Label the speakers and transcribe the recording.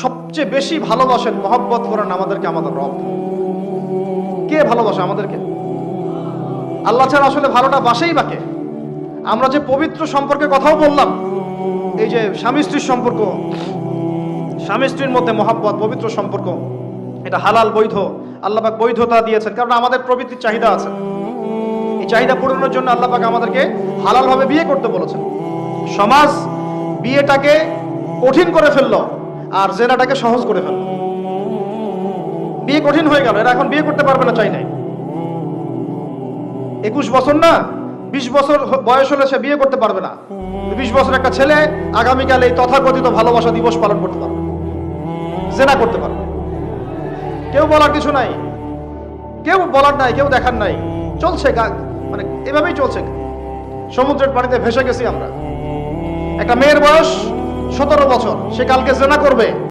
Speaker 1: সবচেয়ে বেশি ভালোবাসেন, মহব্বত করেন আমাদেরকে আমাদের রব। কে ভালোবাসে আমাদেরকে? আল্লাহ ছাড়া আসলে ভালোটা বাসেই বাকে। আমরা যে পবিত্র সম্পর্কে কথাও বললাম, এই যে স্বামী স্ত্রীর সম্পর্ক, স্বামী স্ত্রীর মধ্যে মহব্বত, পবিত্র সম্পর্ক, এটা হালাল বৈধ, আল্লাহ পাক বৈধতা দিয়েছেন, কারণ আমাদের প্রবৃত্তির চাহিদা আছে। এই চাহিদা পূরণের জন্য আল্লাহ পাক আমাদেরকে হালালভাবে বিয়ে করতে বলেছেন। সমাজ বিয়েটাকে কঠিন করে ফেললো আর জেনাটাকে সহজ করে ফেললো। বিয়ে কঠিন হয়ে গেল, এরা এখন বিয়ে করতে পারবে না, চাই নাই। 21 বছর না, 20 বছর বয়স হলে সে বিয়ে করতে পারবে না। 20 বছর একটা ছেলে আগামীকাল এই তথাকথিত ভালোবাসা দিবস পালন করতে পারবে, জেনা করতে পারবে। কেউ বলার কিছু নাই, কেউ বলার নাই, কেউ দেখার নাই, চলছে মানে এভাবেই চলছে। সমুদ্রের পানিতে ভেসে গেছি আমরা। একটা মেয়ের বয়স 17 বছর, সে কালকে জেনা করবে।